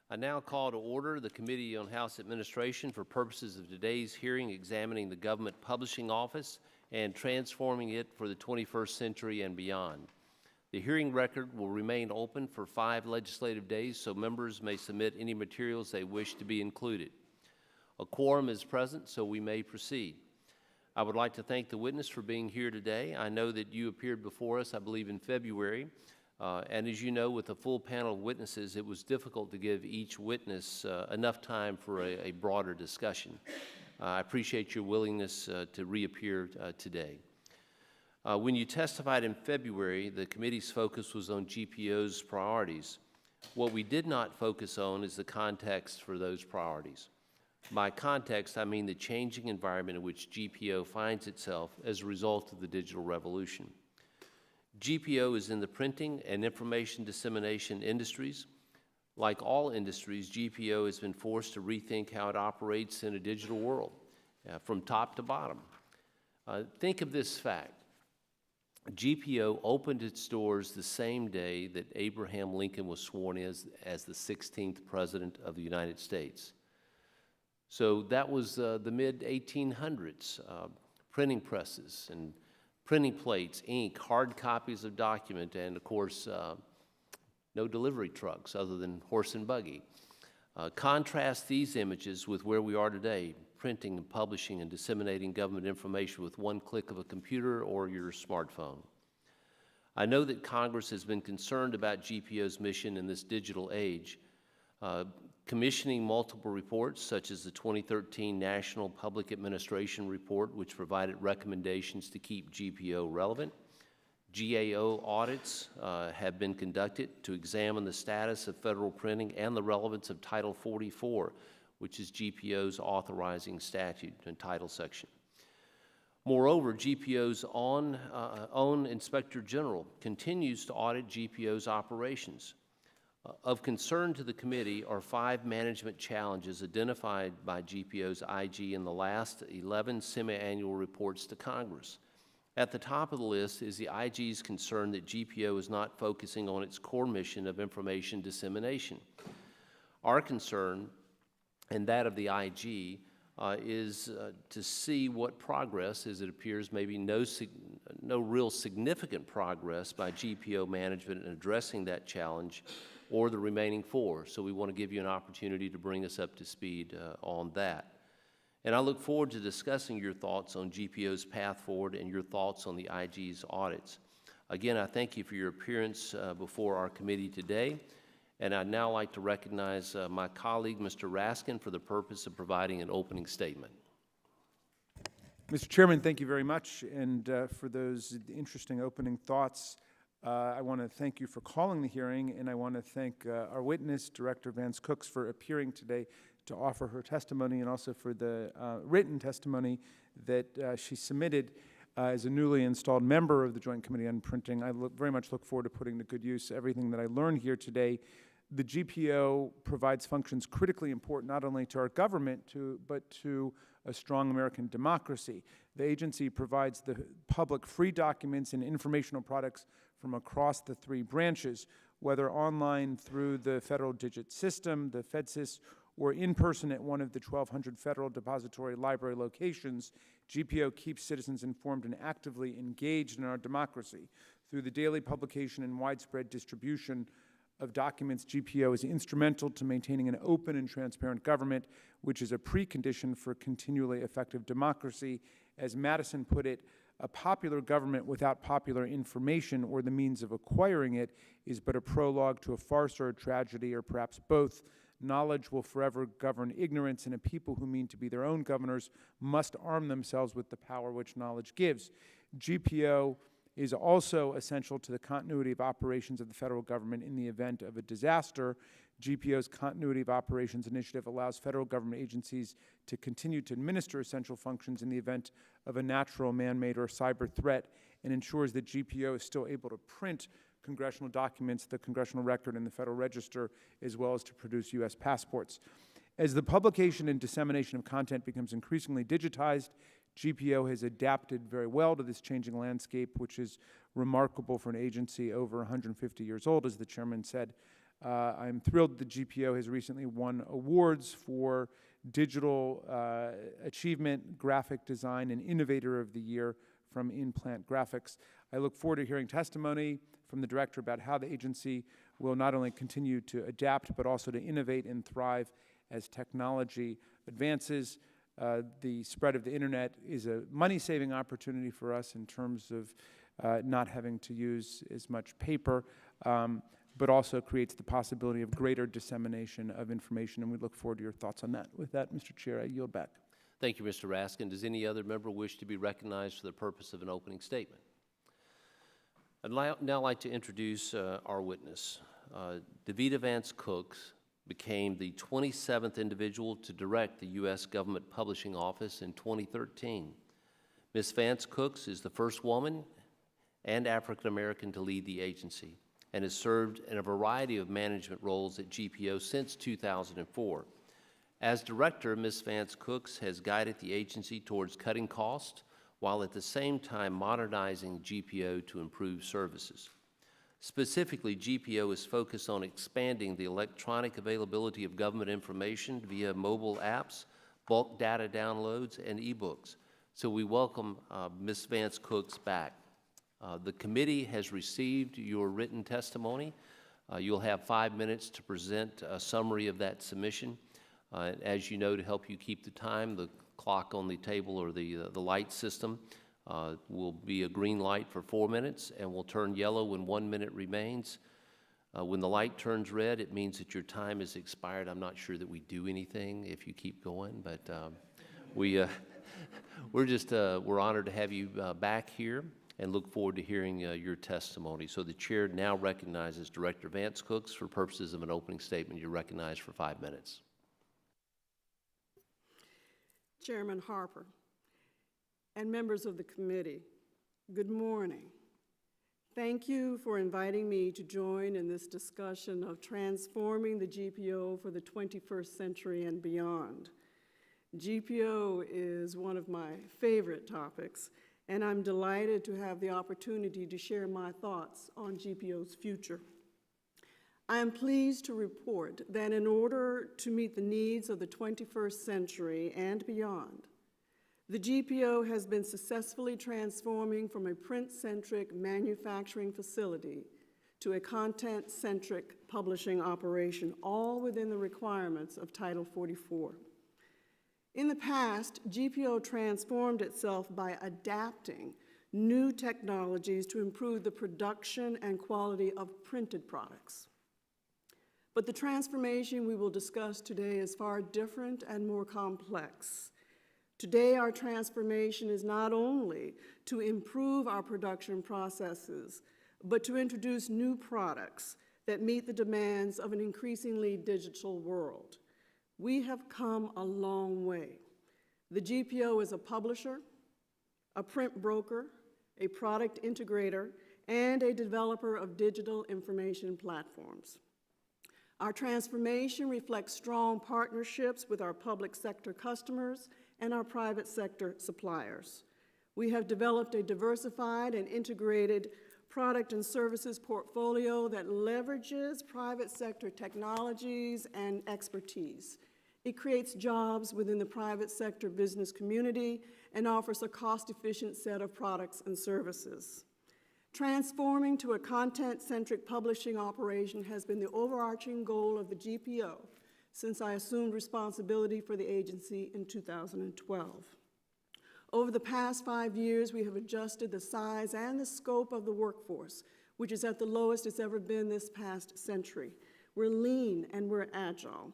I now call to order the Committee on House Administration for purposes of today's hearing examining the Government Publishing Office and transforming it for the 21st century and beyond. The hearing record will remain open for 5 legislative days, so members may submit any materials they wish to be included. A quorum is present, so we may proceed. I would like to thank the witness for being here today. I know that you appeared before us, I believe, in February. And as you know, with a full panel of witnesses, it was difficult to give each witness enough time for a broader discussion. I appreciate your willingness to reappear today. When you testified in February, the committee's focus was on GPO's priorities. What we did not focus on is the context for those priorities. By context, I mean the changing environment in which GPO finds itself as a result of the digital revolution. GPO is in the printing and information dissemination industries. Like all industries, GPO has been forced to rethink how it operates in a digital world, from top to bottom. Think of this fact. GPO opened its doors the same day that Abraham Lincoln was sworn in as the 16th President of the United States. So that was the mid-1800s, printing presses and printing plates, ink, hard copies of document, and of course, no delivery trucks other than horse and buggy. Contrast these images with where we are today, printing and publishing and disseminating government information with one click of a computer or your smartphone. I know that Congress has been concerned about GPO's mission in this digital age, commissioning multiple reports, such as the 2013 National Public Administration Report, which provided recommendations to keep GPO relevant. GAO audits have been conducted to examine the status of federal printing and the relevance of Title 44, which is GPO's authorizing statute and title section. Moreover, GPO's own Inspector General continues to audit GPO's operations. Of concern to the committee are 5 management challenges identified by GPO's IG in the last 11 semi-annual reports to Congress. At the top of the list is the IG's concern that GPO is not focusing on its core mission of information dissemination. Our concern, and that of the IG, is to see what progress, as it appears, maybe no real significant progress by GPO management in addressing that challenge or the remaining 4. So we want to give you an opportunity to bring us up to speed on that. And I look forward to discussing your thoughts on GPO's path forward and your thoughts on the IG's audits. Again, I thank you for your appearance before our committee today. And I'd now like to recognize my colleague, Mr. Raskin, for the purpose of providing an opening statement. Mr. Chairman, thank you very much. And for those interesting opening thoughts, I want to thank you for calling the hearing, and I want to thank our witness, Director Vance Cooks, for appearing today to offer her testimony, and also for the written testimony that she submitted as a newly installed member of the Joint Committee on Printing. I very much look forward to putting to good use everything that I learned here today. The GPO provides functions critically important not only to our government, but to a strong American democracy. The agency provides the public free documents and informational products from across the 3 branches, whether online through the federal digit system, the FedSys, or in person at one of the 1,200 federal depository library locations. GPO keeps citizens informed and actively engaged in our democracy. Through the daily publication and widespread distribution of documents, GPO is instrumental to maintaining an open and transparent government, which is a precondition for continually effective democracy. As Madison put it, a popular government without popular information or the means of acquiring it is but a prologue to a farce or a tragedy, or perhaps both. Knowledge will forever govern ignorance, and a people who mean to be their own governors must arm themselves with the power which knowledge gives. GPO is also essential to the continuity of operations of the federal government in the event of a disaster. GPO's Continuity of Operations Initiative allows federal government agencies to continue to administer essential functions in the event of a natural, man-made, or cyber threat, and ensures that GPO is still able to print congressional documents, the Congressional Record, and the Federal Register, as well as to produce U.S. passports. As the publication and dissemination of content becomes increasingly digitized, GPO has adapted very well to this changing landscape, which is remarkable for an agency over 150 years old, as the chairman said. I'm thrilled the GPO has recently won awards for Digital Achievement, Graphic Design, and Innovator of the Year from In-Plant Graphics. I look forward to hearing testimony from the director about how the agency will not only continue to adapt, but also to innovate and thrive as technology advances. The spread of the internet is a money-saving opportunity for us in terms of not having to use as much paper, but also creates the possibility of greater dissemination of information, and we look forward to your thoughts on that. With that, Mr. Chair, I yield back. Thank you, Mr. Raskin. Does any other member wish to be recognized for the purpose of an opening statement? I'd now like to introduce our witness. Davida Vance Cooks became the 27th individual to direct the U.S. Government Publishing Office in 2013. Ms. Vance Cooks is the first woman and African American to lead the agency, and has served in a variety of management roles at GPO since 2004. As director, Ms. Vance Cooks has guided the agency towards cutting costs while at the same time modernizing GPO to improve services. Specifically, GPO is focused on expanding the electronic availability of government information via mobile apps, bulk data downloads, and e-books. So we welcome Ms. Vance Cooks back. The committee has received your written testimony. You'll have 5 minutes to present a summary of that submission. As you know, to help you keep the time, the clock on the table or the light system will be a green light for 4 minutes and will turn yellow when 1 minute remains. When the light turns red, it means that your time is expired. I'm not sure that we do anything if you keep going, but we're honored to have you back here and look forward to hearing your testimony. So the chair now recognizes Director Vance Cooks for purposes of an opening statement. You're recognized for 5 minutes. Chairman Harper and members of the committee, good morning. Thank you for inviting me to join in this discussion of transforming the GPO for the 21st century and beyond. GPO is one of my favorite topics, and I'm delighted to have the opportunity to share my thoughts on GPO's future. I am pleased to report that in order to meet the needs of the 21st century and beyond, the GPO has been successfully transforming from a print-centric manufacturing facility to a content-centric publishing operation, all within the requirements of Title 44. In the past, GPO transformed itself by adapting new technologies to improve the production and quality of printed products. But the transformation we will discuss today is far different and more complex. Today, our transformation is not only to improve our production processes, but to introduce new products that meet the demands of an increasingly digital world. We have come a long way. The GPO is a publisher, a print broker, a product integrator, and a developer of digital information platforms. Our transformation reflects strong partnerships with our public sector customers and our private sector suppliers. We have developed a diversified and integrated product and services portfolio that leverages private sector technologies and expertise. It creates jobs within the private sector business community and offers a cost-efficient set of products and services. Transforming to a content-centric publishing operation has been the overarching goal of the GPO since I assumed responsibility for the agency in 2012. Over the past 5 years, we have adjusted the size and the scope of the workforce, which is at the lowest it's ever been this past century. We're lean and we're agile.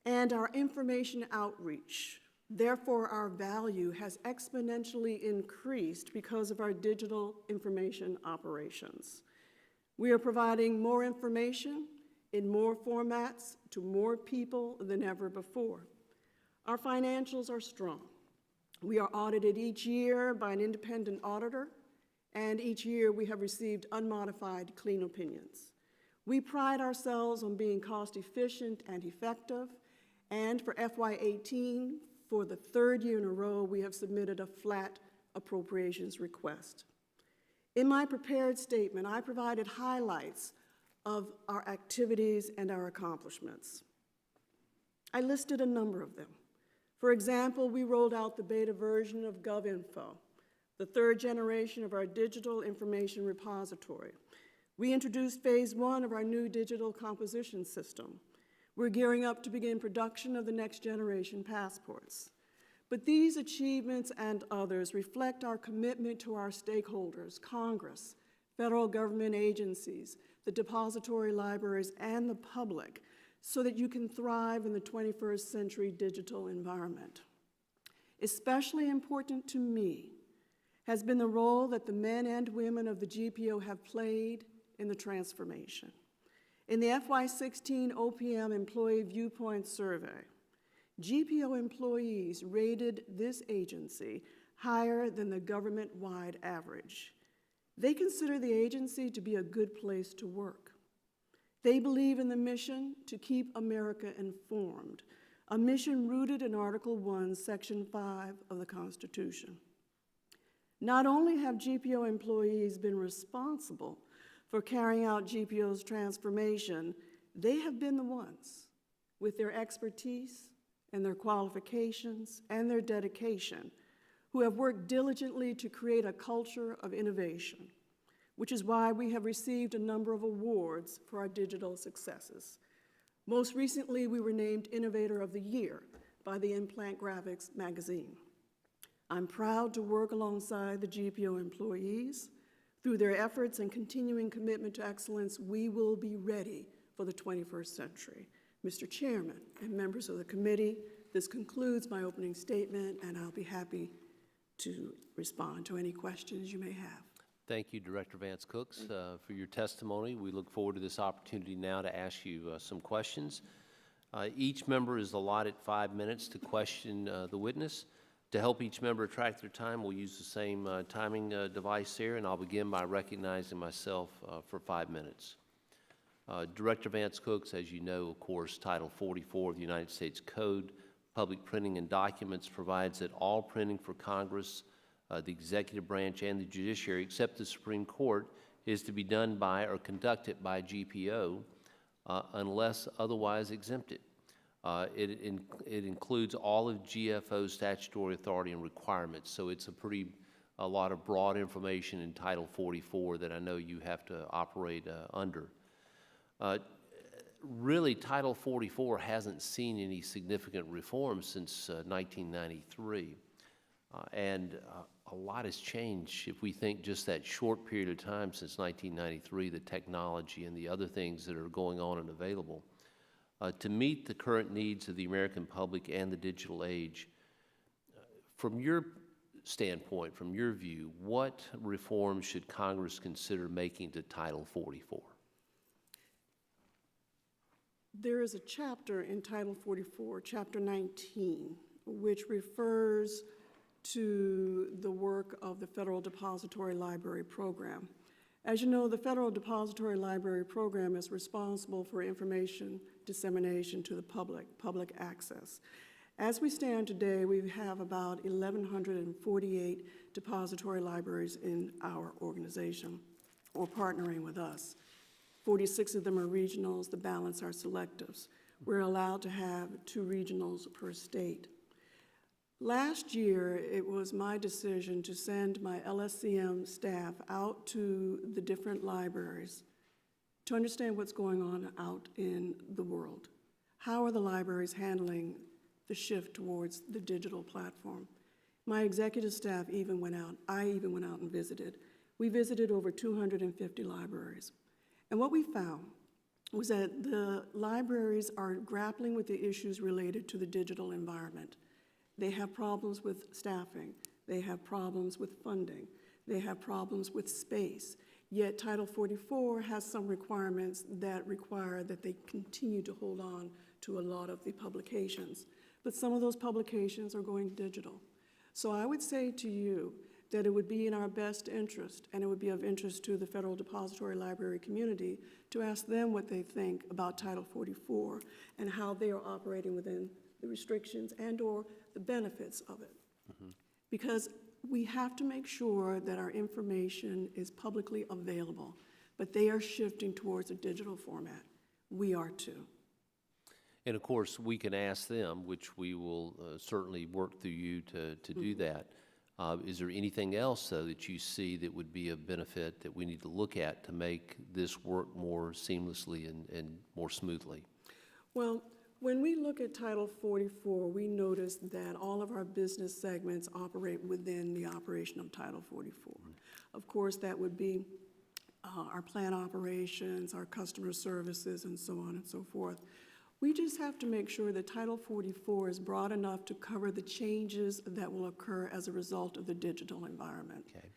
And our information outreach, therefore our value, has exponentially increased because of our digital information operations. We are providing more information in more formats to more people than ever before. Our financials are strong. We are audited each year by an independent auditor, and each year we have received unmodified clean opinions. We pride ourselves on being cost efficient and effective, and for FY18, for the 3rd year in a row, we have submitted a flat appropriations request. In my prepared statement, I provided highlights of our activities and our accomplishments. I listed a number of them. For example, we rolled out the beta version of GovInfo, the third generation of our digital information repository. We introduced phase 1 of our new digital composition system. We're gearing up to begin production of the next generation passports. But these achievements and others reflect our commitment to our stakeholders, Congress, federal government agencies, the depository libraries, and the public, so that you can thrive in the 21st century digital environment. Especially important to me has been the role that the men and women of the GPO have played in the transformation. In the FY16 OPM Employee Viewpoint Survey, GPO employees rated this agency higher than the government-wide average. They consider the agency to be a good place to work. They believe in the mission to keep America informed, a mission rooted in Article 1, Section 5 of the Constitution. Not only have GPO employees been responsible for carrying out GPO's transformation, they have been the ones, with their expertise and their qualifications and their dedication, who have worked diligently to create a culture of innovation, which is why we have received a number of awards for our digital successes. Most recently, we were named Innovator of the Year by the Implant Graphics magazine. I'm proud to work alongside the GPO employees. Through their efforts and continuing commitment to excellence, we will be ready for the 21st century. Mr. Chairman and members of the committee, this concludes my opening statement, and I'll be happy to respond to any questions you may have. Thank you, Director Vance Cooks, for your testimony. We look forward to this opportunity now to ask you some questions. Each member is allotted 5 minutes to question the witness. To help each member track their time, we'll use the same timing device here, and I'll begin by recognizing myself for 5 minutes. Director Vance Cooks, as you know, of course, Title 44 of the United States Code, Public Printing and Documents, provides that all printing for Congress, the executive branch, and the judiciary, except the Supreme Court, is to be done by or conducted by GPO unless otherwise exempted. It includes all of GFO's statutory authority and requirements, so it's a lot of broad information in Title 44 that I know you have to operate under. Really, Title 44 hasn't seen any significant reforms since 1993, and a lot has changed if we think just that short period of time since 1993, the technology and the other things that are going on and available. To meet the current needs of the American public and the digital age, from your standpoint, from your view, what reforms should Congress consider making to Title 44? There is a chapter in Title 44, Chapter 19, which refers to the work of the Federal Depository Library Program. As you know, the Federal Depository Library Program is responsible for information dissemination to the public access. As we stand today, we have about 1,148 depository libraries in our organization, or partnering with us. 46 of them are regionals, the balance are selectives. We're allowed to have 2 regionals per state. Last year, it was my decision to send my LSCM staff out to the different libraries to understand what's going on out in the world. How are the libraries handling the shift towards the digital platform? My executive staff even went out. I even went out and visited. We visited over 250 libraries. And what we found was that the libraries are grappling with the issues related to the digital environment. They have problems with staffing. They have problems with funding. They have problems with space. Yet Title 44 has some requirements that require that they continue to hold on to a lot of the publications. But some of those publications are going digital. So I would say to you that it would be in our best interest, and it would be of interest to the Federal Depository Library community, to ask them what they think about Title 44 and how they are operating within the restrictions and or the benefits of it. Mm-hmm. Because we have to make sure that our information is publicly available. but they are shifting towards a digital format. We are too. And of course, we can ask them, which we will certainly work through you to do that. Is there anything else, though, that you see that would be a benefit that we need to look at to make this work more seamlessly and more smoothly? Well, when we look at Title 44, we notice that all of our business segments operate within the operation of Title 44. Of course, that would be our plant operations, our customer services, and so on and so forth. We just have to make sure that Title 44 is broad enough to cover the changes that will occur as a result of the digital environment. Okay.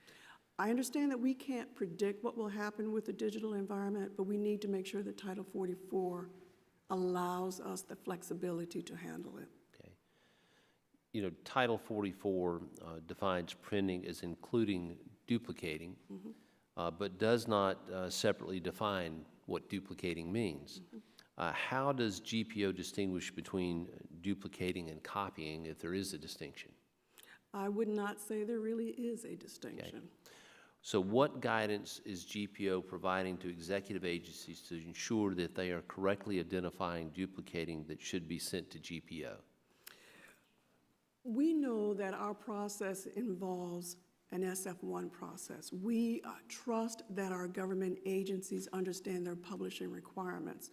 I understand that we can't predict what will happen with the digital environment, but we need to make sure that Title 44 allows us the flexibility to handle it. Okay. You know, Title 44 defines printing as including duplicating, but does not separately define what duplicating means. How does GPO distinguish between duplicating and copying, if there is a distinction? I would not say there really is a distinction. Okay. So what guidance is GPO providing to executive agencies to ensure that they are correctly identifying duplicating that should be sent to GPO? We know that our process involves an SF1 process. We trust that our government agencies understand their publishing requirements.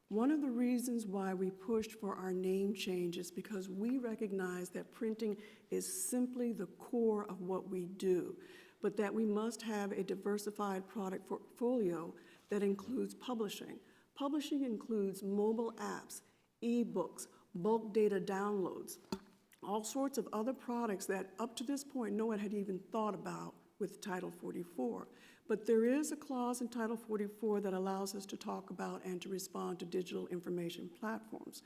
One of the reasons why we pushed for our name change is because we recognize that printing is simply the core of what we do, but that we must have a diversified product portfolio that includes publishing. Publishing includes mobile apps, e-books, bulk data downloads, all sorts of other products that up to this point no one had even thought about with Title 44. But there is a clause in Title 44 that allows us to talk about and to respond to digital information platforms.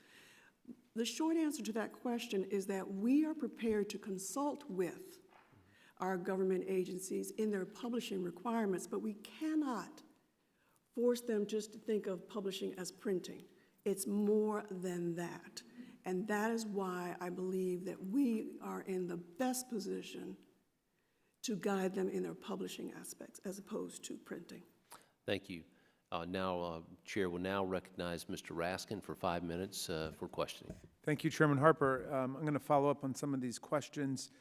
The short answer to that question is that we are prepared to consult with our government agencies in their publishing requirements, but we cannot force them just to think of publishing as printing. It's more than that. And that is why I believe that we are in the best position to guide them in their publishing aspects as opposed to printing. Thank you. Chair will now recognize Mr. Raskin for 5 minutes for questioning. Thank you, Chairman Harper. I'm going to follow up on some of these questions.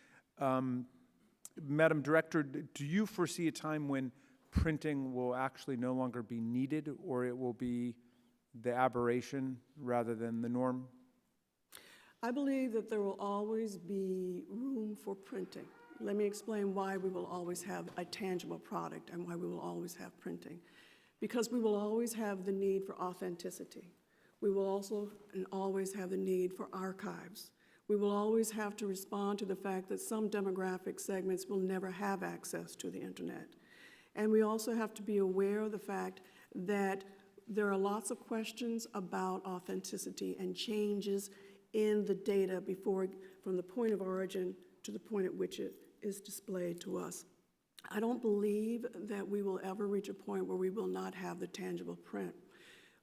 Madam Director, do you foresee a time when printing will actually no longer be needed, or it will be the aberration rather than the norm? I believe that there will always be room for printing. Let me explain why we will always have a tangible product and why we will always have printing. Because we will always have the need for authenticity. We will also and always have the need for archives. We will always have to respond to the fact that some demographic segments will never have access to the internet. And we also have to be aware of the fact that there are lots of questions about authenticity and changes in the data from the point of origin to the point at which it is displayed to us. I don't believe that we will ever reach a point where we will not have the tangible print.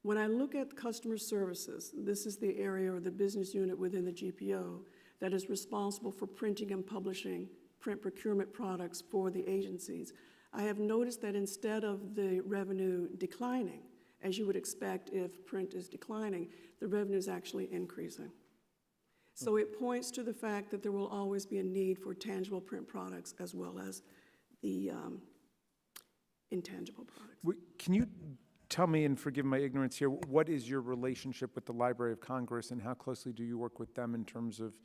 When I look at customer services, this is the area or the business unit within the GPO that is responsible for printing and publishing print procurement products for the agencies. I have noticed that instead of the revenue declining, as you would expect if print is declining, the revenue is actually increasing. So it points to the fact that there will always be a need for tangible print products as well as the intangible products. Can you tell me, and forgive my ignorance here, what is your relationship with the Library of Congress, and how closely do you work with them in terms of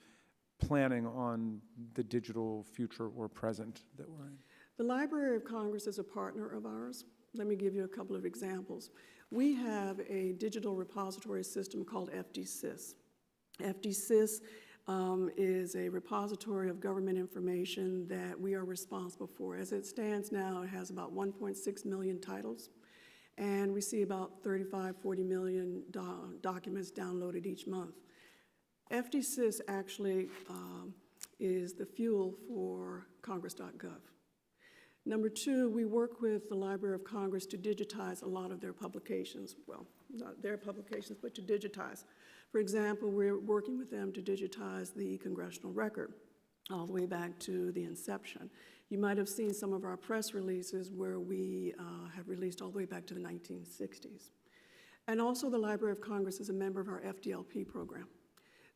planning on the digital future or present that we're in? The Library of Congress is a partner of ours. Let me give you a couple of examples. We have a digital repository system called FDSys. FDSys is a repository of government information that we are responsible for. As it stands now, it has about 1.6 million titles, and we see about 40 million documents downloaded each month. FDSys actually is the fuel for Congress.gov. Number two, we work with the Library of Congress to digitize a lot of their publications. Well, not their publications, but to digitize. For example, we're working with them to digitize the congressional record all the way back to the inception. You might have seen some of our press releases where we have released all the way back to the 1960s. And also the Library of Congress is a member of our FDLP program.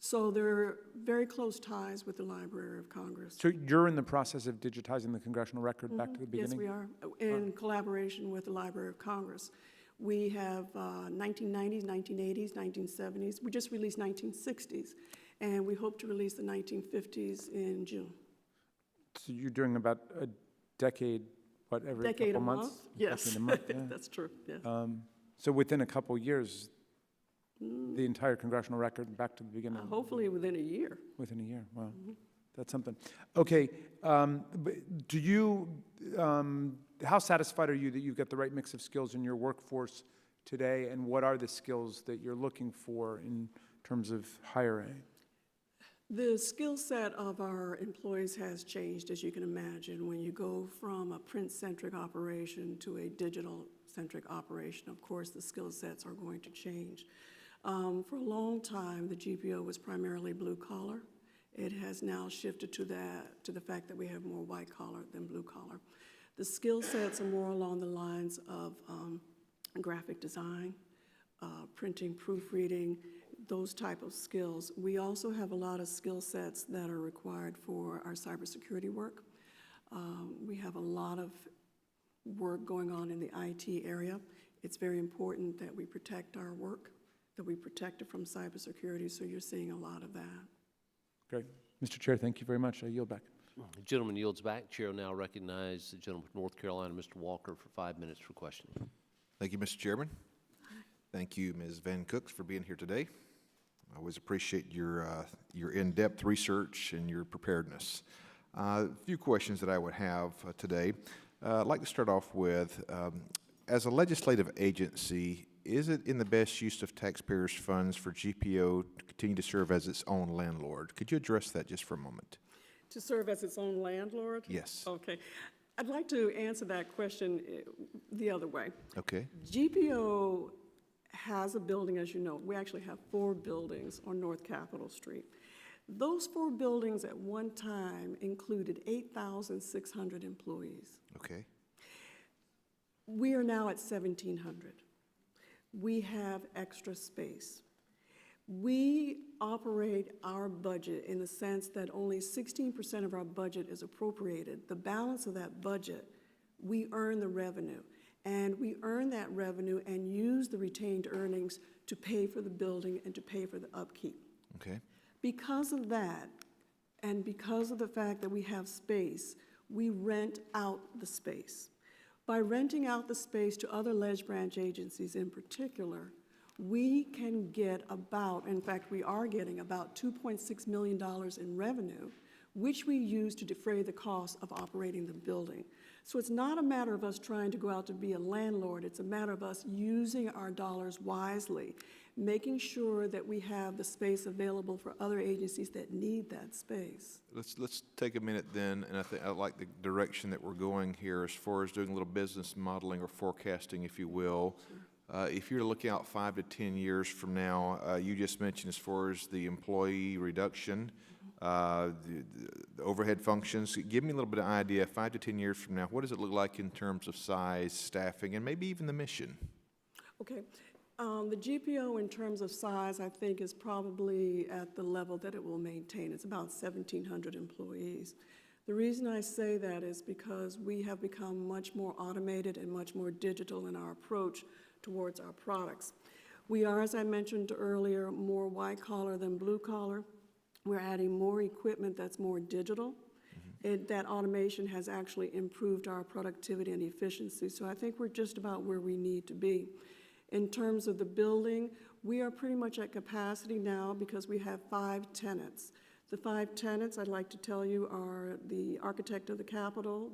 So there are very close ties with the Library of Congress. So you're in the process of digitizing the congressional record back to the beginning? Yes, we are, in collaboration with the Library of Congress. We have 1990s, 1980s, 1970s. We just released 1960s, and we hope to release the 1950s in June. So you're doing about a decade, what, every Decade couple a months? month? Yes, Decade a month, yeah. that's true, yes. So within a couple years, the entire congressional record back to the beginning? Hopefully within a year. Within a year, wow. That's something. Okay, but do you, how satisfied are you that you've got the right mix of skills in your workforce today, and what are the skills that you're looking for in terms of hiring? The skill set of our employees has changed, as you can imagine. When you go from a print-centric operation to a digital-centric operation, of course, the skill sets are going to change. For a long time, the GPO was primarily blue-collar. It has now shifted to the fact that we have more white-collar than blue-collar. The skill sets are more along the lines of graphic design, printing, proofreading, those type of skills. We also have a lot of skill sets that are required for our cybersecurity work. We have a lot of work going on in the IT area. It's very important that we protect our work, that we protect it from cybersecurity, so you're seeing a lot of that. Great. Mr. Chair, thank you very much. I yield back. The gentleman yields back. Chair will now recognize the gentleman from North Carolina, Mr. Walker, for 5 minutes for questioning. Thank you, Mr. Chairman. Thank you, Ms. Van Cooks, for being here today. I always appreciate your in-depth research and your preparedness. A few questions that I would have today. I'd like to start off with, as a legislative agency, is it in the best use of taxpayers' funds for GPO to continue to serve as its own landlord? Could you address that just for a moment? To serve as its own landlord? Yes. Okay. I'd like to answer that question the other way. Okay. GPO has a building, as you know. We actually have 4 buildings on North Capitol Street. Those 4 buildings at one time included 8,600 employees. Okay. We are now at 1,700. We have extra space. We operate our budget in the sense that only 16% of our budget is appropriated. The balance of that budget, we earn the revenue. And we earn that revenue and use the retained earnings to pay for the building and to pay for the upkeep. Okay. Because of that, and because of the fact that we have space, we rent out the space. By renting out the space to other ledge branch agencies in particular, we can get about, in fact, we are getting about $2.6 million in revenue, which we use to defray the cost of operating the building. So it's not a matter of us trying to go out to be a landlord. It's a matter of us using our dollars wisely, making sure that we have the space available for other agencies that need that space. Let's take a minute then, and I think I like the direction that we're going here as far as doing a little business modeling or forecasting, if you will. Sure. If you're looking out 5 to 10 years from now, you just mentioned as far as the employee reduction, the overhead functions. Give me a little bit of idea, 5 to 10 years from now, what does it look like in terms of size, staffing, and maybe even the mission? Okay. The GPO in terms of size, I think, is probably at the level that it will maintain. It's about 1,700 employees. The reason I say that is because we have become much more automated and much more digital in our approach towards our products. We are, as I mentioned earlier, more white-collar than blue-collar. We're adding more equipment that's more digital. That automation has actually improved our productivity and efficiency. So I think we're just about where we need to be. In terms of the building, we are pretty much at capacity now because we have 5 tenants. The 5 tenants, I'd like to tell you, are the Architect of the Capitol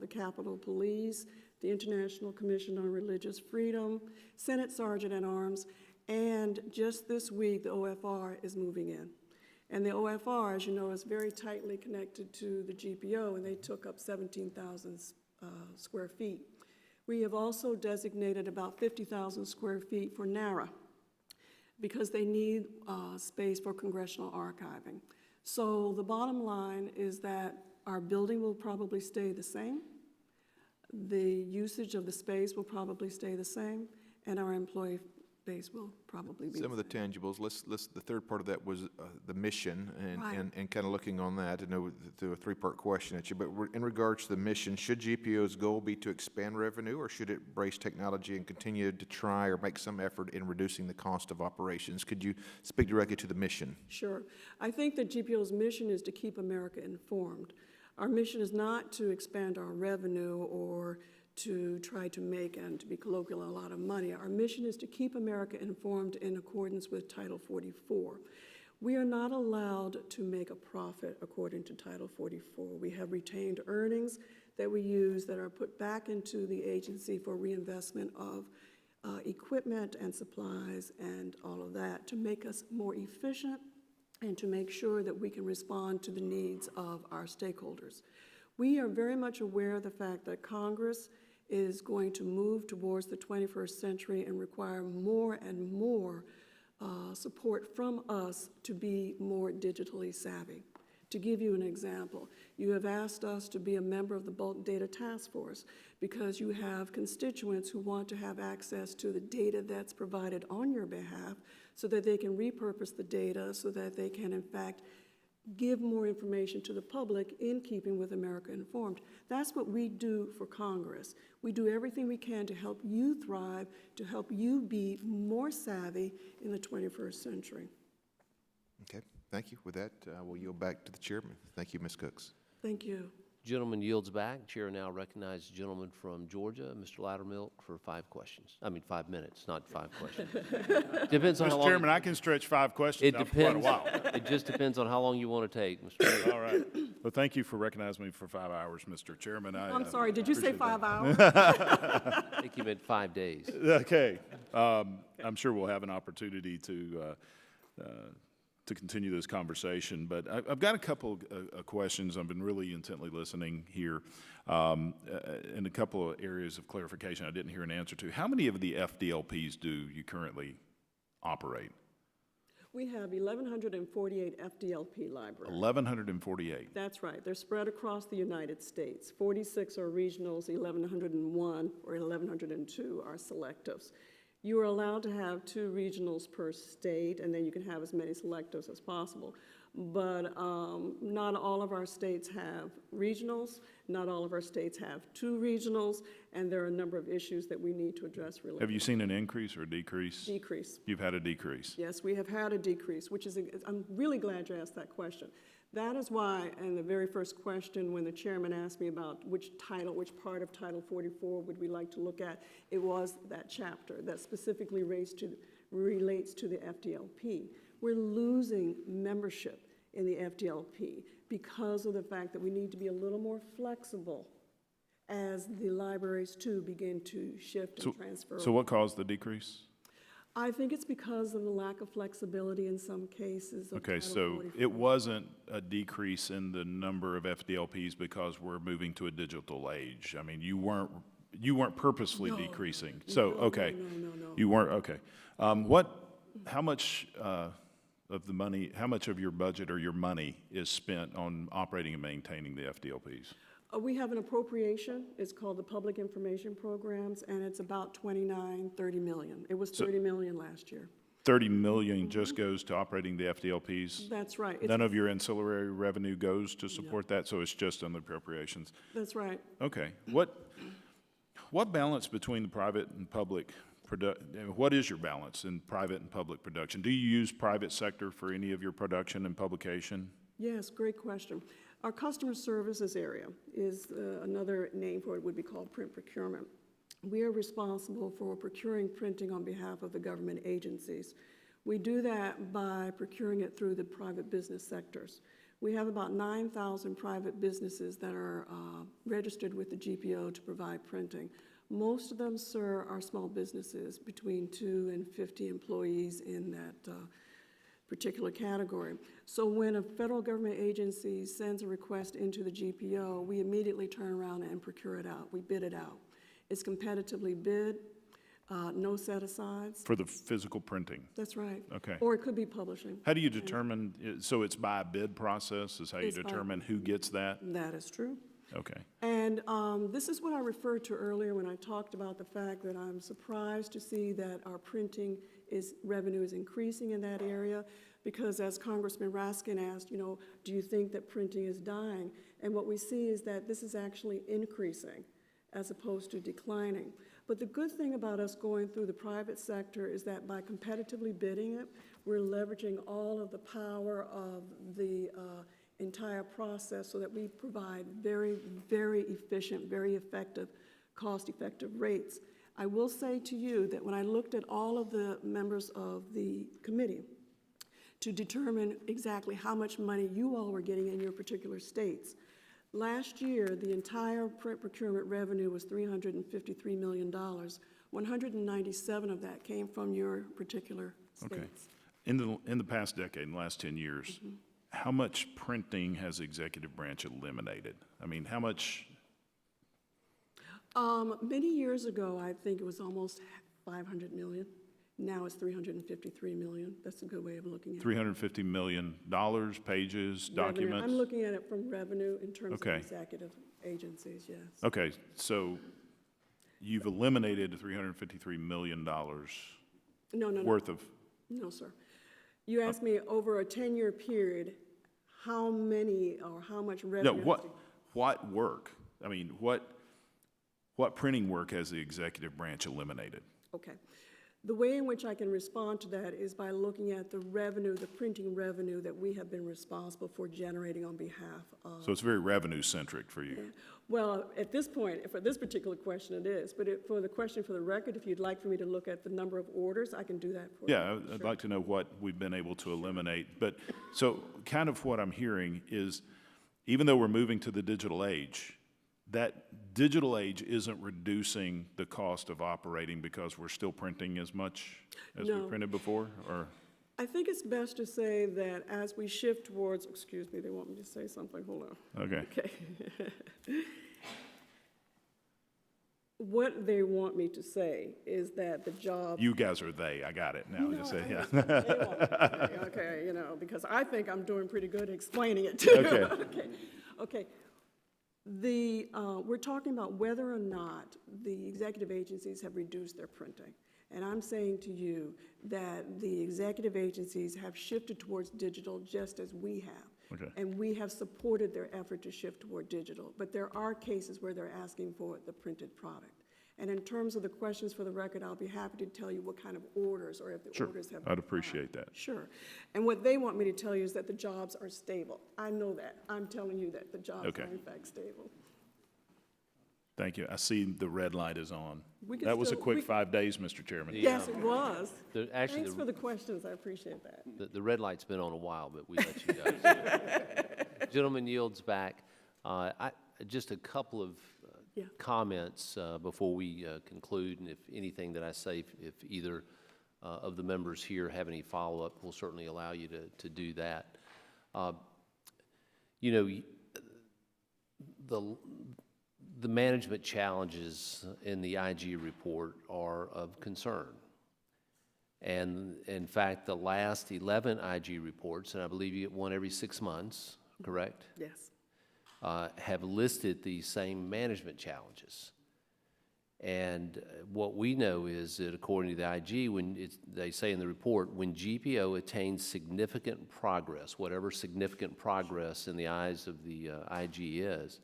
Police, the International Commission on Religious Freedom, Senate Sergeant at Arms, and just this week, the OFR is moving in. And the OFR, as you know, is very tightly connected to the GPO, and they took up 17,000 square feet. We have also designated about 50,000 square feet for NARA because they need space for congressional archiving. So the bottom line is that Our building will probably stay the same. The usage of the space will probably stay the same, and our employee base will probably be Some of the same. tangibles, the third part of that was the mission, Right. and kind of looking on that, I know through a three-part question at you, but in regards to the mission, should GPO's goal be to expand revenue, or should it embrace technology and continue to try or make some effort in reducing the cost of operations? Could you speak directly to the mission? Sure. I think that GPO's mission is to keep America informed. Our mission is not to expand our revenue or to try to make, and to be colloquial, a lot of money. Our mission is to keep America informed in accordance with Title 44. We are not allowed to make a profit according to Title 44. We have retained earnings that we use that are put back into the agency for reinvestment of equipment and supplies and all of that to make us more efficient and to make sure that we can respond to the needs of our stakeholders. We are very much aware of the fact that Congress is going to move towards the 21st century and require more and more support from us to be more digitally savvy. To give you an example, you have asked us to be a member of the Bulk Data Task Force because you have constituents who want to have access to the data that's provided on your behalf so that they can repurpose the data so that they can, in fact, give more information to the public in keeping with America Informed. That's what we do for Congress. We do everything we can to help you thrive, to help you be more savvy in the 21st century. Okay, thank you. With that, we'll yield back to the chairman. Thank you, Ms. Cooks. Thank you. Gentleman yields back. Chair now recognizes the gentleman from Georgia, Mr. Loudermilk, for 5 questions. I mean, 5 minutes, not 5 questions. Depends on how Mr. long. Chairman, I can stretch 5 questions It out for quite a depends. while. It just depends on how long you want to take, Mr. Chairman. All right. Well, thank you for recognizing me for 5 hours, Mr. Chairman. I'm sorry, did you say appreciate 5 hours? I think you meant 5 days. that. Okay. I'm sure we'll have an opportunity to continue this conversation, but I've got a couple of questions. I've been really intently listening here, and a couple of areas of clarification I didn't hear an answer to. How many of the FDLPs do you currently operate? We have 1,148 FDLP libraries. 1,148. That's right. They're spread across the United States. 46 are regionals, 1,101 or 1,102 are selectives. You are allowed to have 2 regionals per state, and then you can have as many selectives as possible. But not all of our states have regionals, not all of our states have 2 regionals, and there are a number of issues that we need to address related. Have you seen an increase or a decrease? Decrease. You've had a decrease. Yes, we have had a decrease, which is, I'm really glad you asked that question. That is why, in the very first question, when the chairman asked me about which part of Title 44 would we like to look at, it was that chapter that specifically relates to the FDLP. We're losing membership in the FDLP because of the fact that we need to be a little more flexible as the libraries too begin to shift and transfer. So what caused the decrease? I think it's because of the lack of flexibility in some cases of Okay, Title so 44. it wasn't a decrease in the number of FDLPs because we're moving to a digital age. I mean, you weren't purposefully decreasing. So, okay. No. You weren't, okay. How much of the money, how much of your budget or your money is spent on operating and maintaining the FDLPs? We have an appropriation. It's called the Public Information Programs, and it's about 29, 30 million. It was 30 million last year. 30 million just goes to operating the FDLPs? That's right. None of your ancillary revenue goes to support that, so it's just on the appropriations? That's right. Okay. What balance between the private and public what is your balance in private and public production? Do you use private sector for any of your production and publication? Yes, great question. Our customer services area is another name for it would be called print procurement. We are responsible for procuring printing on behalf of the government agencies. We do that by procuring it through the private business sectors. We have about 9,000 private businesses that are registered with the GPO to provide printing. Most of them, sir, are small businesses between 2 and 50 employees in that particular category. So when a federal government agency sends a request into the GPO, we immediately turn around and procure it out. We bid it out. It's competitively bid. no set-asides. For the physical printing? That's right. Okay. Or it could be publishing. How do you determine, so it's by a bid process is how you It's by- determine who gets that? That is true. Okay. And this is what I referred to earlier when I talked about the fact that I'm surprised to see that our printing revenue is increasing in that area, because as Congressman Raskin asked, do you think that printing is dying? And what we see is that this is actually increasing as opposed to declining. But the good thing about us going through the private sector is that by competitively bidding it, we're leveraging all of the power of the entire process so that we provide very, very efficient, very effective, cost-effective rates. I will say to you that when I looked at all of the members of the committee to determine exactly how much money you all were getting in your particular states, last year, the entire print procurement revenue was $353 million. 197 of that came from your particular states. Okay. In the past decade, in the last 10 years, how much printing has the executive branch eliminated? I mean, how much? Many years ago, I think it was almost 500 million. Now it's 353 million. That's a good way of looking at it. $350 million, pages, Revenue. documents? I'm looking at it from revenue in terms Okay. of executive agencies, yes. Okay, so you've eliminated $353 million No. worth of, No, sir. You asked me over a 10-year period, how many or how much no, revenue? what work? I mean, what printing work has the executive branch eliminated? Okay. The way in which I can respond to that is by looking at the revenue, the printing revenue that we have been responsible for generating on behalf of. So it's very revenue-centric for you? Well, at this point, for this particular question, it is. But for the question for the record, if you'd like for me to look at the number of orders, I can do that for you. Yeah, I'd like to know what we've been able to eliminate. But, so kind of what I'm hearing is, even though we're moving to the digital age, that digital age isn't reducing the cost of operating because we're still printing as much as we No. printed before, or? I think it's best to say that as we shift towards, excuse me, they want me to say something, hold on. Okay. Okay. What they want me to say is that the job. You guys are they, I got it now. No, Just say, I yeah. understand. They want me to say, okay, because I think I'm doing pretty good explaining it too. Okay. Okay. We're talking about whether or not the executive agencies have reduced their printing. And I'm saying to you that the executive agencies have shifted towards digital just as we have. Okay. And we have supported their effort to shift toward digital. But there are cases where they're asking for the printed product. And in terms of the questions for the record, I'll be happy to tell you what kind of orders or if the Sure, orders have. I'd appreciate that. Sure. And what they want me to tell you is that the jobs are stable. I know that. I'm telling you that the jobs Okay. are in fact stable. Thank you. I see the red light is on. We can That was a still- quick we- 5 days, Mr. Chairman. Yes, it was. Actually, Thanks for the questions. I appreciate that. the red light's been on a while, but we let you go. Gentleman yields back. Just a couple of Yeah. comments before we conclude, and if anything that I say, if either of the members here have any follow-up, we'll certainly allow you to do that. The management challenges in the IG report are of concern. And in fact, the last 11 IG reports, and I believe you get one every 6 months, correct? Yes. Have listed these same management challenges. And what we know is that according to the IG, they say in the report, when GPO attains significant progress, whatever significant progress in the eyes of the IG is,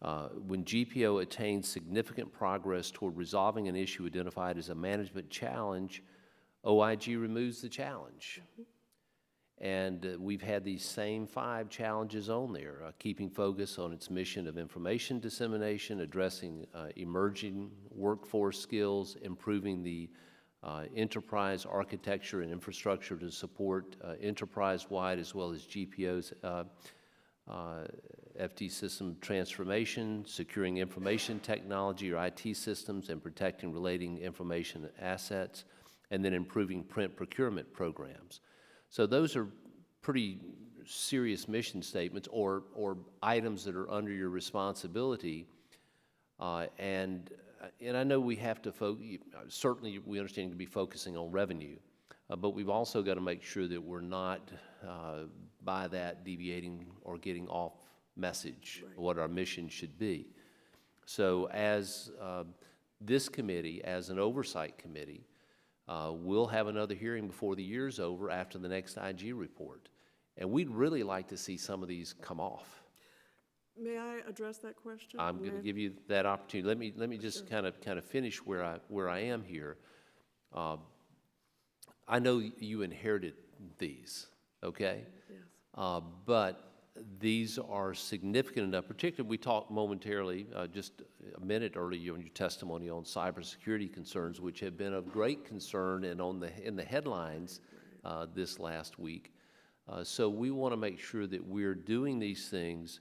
when GPO attains significant progress toward resolving an issue identified as a management challenge, OIG removes the challenge. And we've had these same 5 challenges on there, keeping focus on its mission of information dissemination, addressing emerging workforce skills, improving the enterprise architecture and infrastructure to support enterprise-wide as well as GPOs, FD system transformation, securing information technology or IT systems, and protecting relating information assets, and then improving print procurement programs. So those are pretty serious mission statements or items that are under your responsibility. And and I know we have to certainly we understand you to be focusing on revenue, but we've also got to make sure that we're not by that deviating or getting off message what our mission should be. So as this committee, as an oversight committee, we'll have another hearing before the year's over after the next IG report. And we'd really like to see some of these come off. May I address that question? I'm going to give you that opportunity. Let me just kind of finish where I am here. I know you inherited these, okay? Yes. But these are significant enough, particularly we talked momentarily, just a minute earlier in your testimony on cybersecurity concerns, which have been of great concern and in the headlines this last week. So we want to make sure that we're doing these things.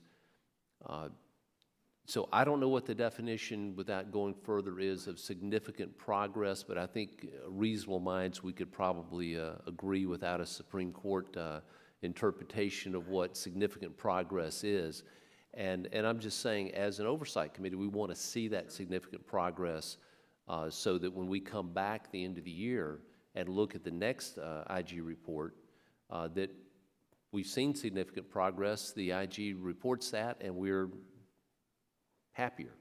So I don't know what the definition, without going further, is of significant progress, but I think reasonable minds, we could probably agree without a Supreme Court interpretation of what significant progress is. And I'm just saying, as an oversight committee, we want to see that significant progress so that when we come back at the end of the year and look at the next IG report, that we've seen significant progress, the IG reports that, and we're happier.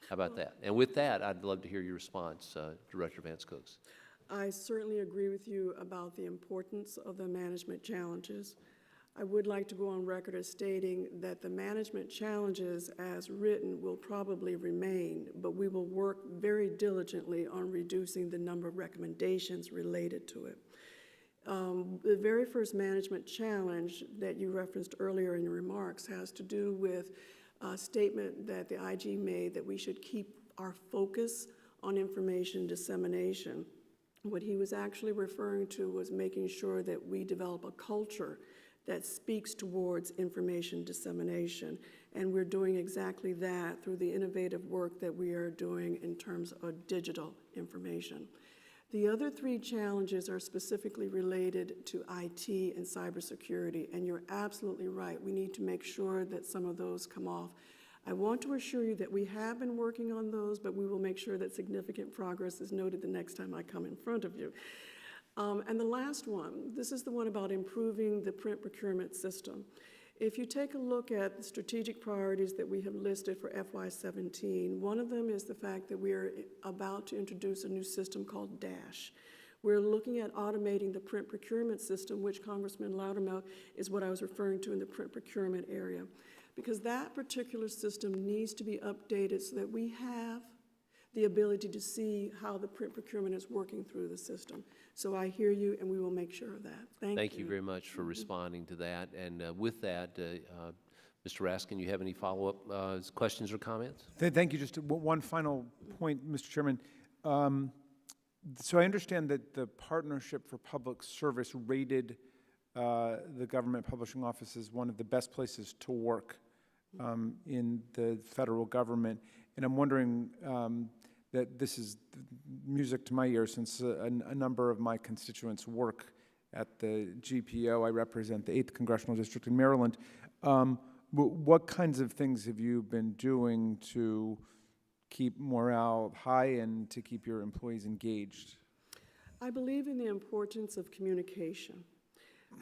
How about that? And with that, I'd love to hear your response, Director Vance Cooks. I certainly agree with you about the importance of the management challenges. I would like to go on record as stating that the management challenges as written will probably remain, but we will work very diligently on reducing the number of recommendations related to it. The very first management challenge that you referenced earlier in your remarks has to do with a statement that the IG made that we should keep our focus on information dissemination. What he was actually referring to was making sure that we develop a culture that speaks towards information dissemination. And we're doing exactly that through the innovative work that we are doing in terms of digital information. The other three challenges are specifically related to IT and cybersecurity, and you're absolutely right. We need to make sure that some of those come off. I want to assure you that we have been working on those, but we will make sure that significant progress is noted the next time I come in front of you. And the last one, this is the one about improving the print procurement system. If you take a look at the strategic priorities that we have listed for FY17, one of them is the fact that we are about to introduce a new system called DASH. We're looking at automating the print procurement system, which Congressman Loudermilk is what I was referring to in the print procurement area, because that particular system needs to be updated so that we have the ability to see how the print procurement is working through the system. So I hear you, and we will make sure of that. Thank you very much for responding to that. And with that, Mr. Raskin, you have any follow-up questions or comments? Thank you. Just one final point, Mr. Chairman. So I understand that the Partnership for Public Service rated the Government Publishing Office as one of the best places to work in the federal government. And I'm wondering that this is music to my ears, since a number of my constituents work at the GPO. I represent the 8th Congressional District in Maryland. What kinds of things have you been doing to keep morale high and to keep your employees engaged? I believe in the importance of communication.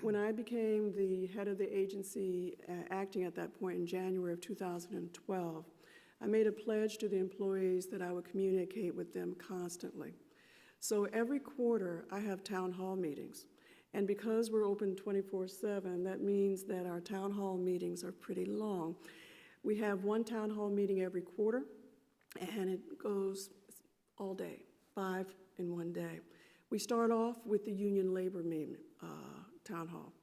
When I became the head of the agency, acting at that point in January of 2012, I made a pledge to the employees that I would communicate with them constantly. So every quarter, I have town hall meetings. And because we're open 24/7, that means that our town hall meetings are pretty long. We have one town hall meeting every quarter, and it goes all day, 5 in one day. We start off with the union labor meeting, town hall.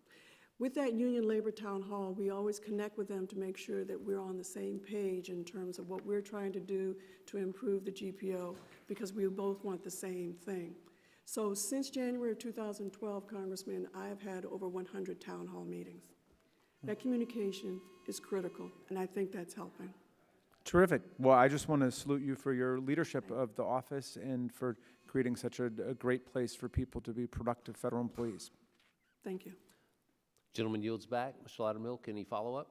With that union labor town hall, we always connect with them to make sure that we're on the same page in terms of what we're trying to do to improve the GPO, because we both want the same thing. So since January of 2012, Congressman, I have had over 100 town hall meetings. That communication is critical, and I think that's helping. Terrific. Well, I just want to salute you for your leadership of the office and for creating such a great place for people to be productive federal employees. Thank you. Gentleman yields back. Mr. Loudermilk, any follow-up?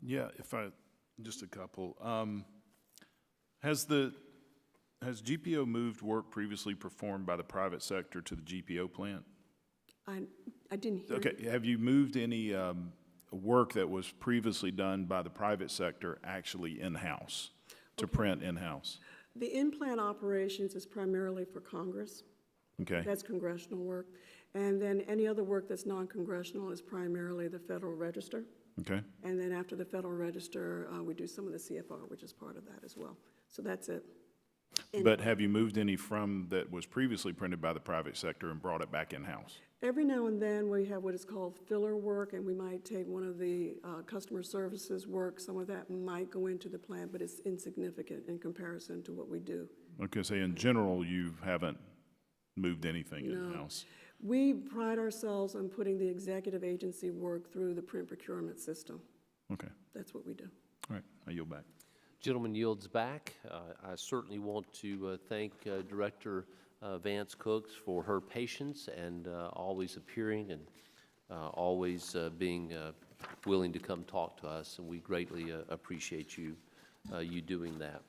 Yeah, just a couple. Has the Has GPO moved work previously performed by the private sector to the GPO plant? I didn't hear you. Okay, have you moved any work that was previously done by the private sector actually in-house, to print in-house? The in-plant operations is primarily for Congress. Okay, That's congressional work. And then any other work that's non-congressional is primarily the Federal Register. okay. And then after the Federal Register, we do some of the CFR, which is part of that as well. So that's it. But have you moved any from that was previously printed by the private sector and brought it back in-house? Every now and then, we have what is called filler work, and we might take one of the customer services work. Some of that might go into the plant, but it's insignificant in comparison to what we do. Okay, so in general, you haven't moved anything No. in-house? We pride ourselves on putting the executive agency work through the print procurement system. Okay, That's what we do. all right, I yield back. Gentleman yields back. I certainly want to thank Director Vance Cooks for her patience and always appearing and always being willing to come talk to us, and we greatly appreciate you doing that.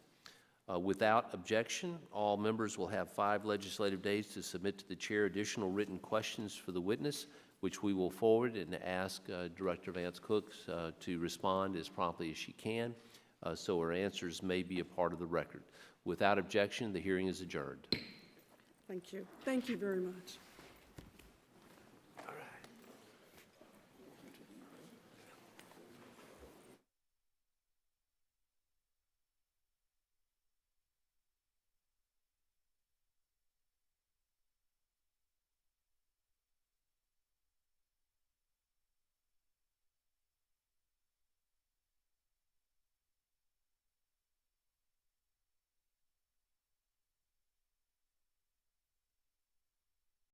Without objection, all members will have 5 legislative days to submit to the chair additional written questions for the witness, which we will forward and ask Director Vance Cooks to respond as promptly as she can, so her answers may be a part of the record. Without objection, the hearing is adjourned. Thank you. Thank you very much.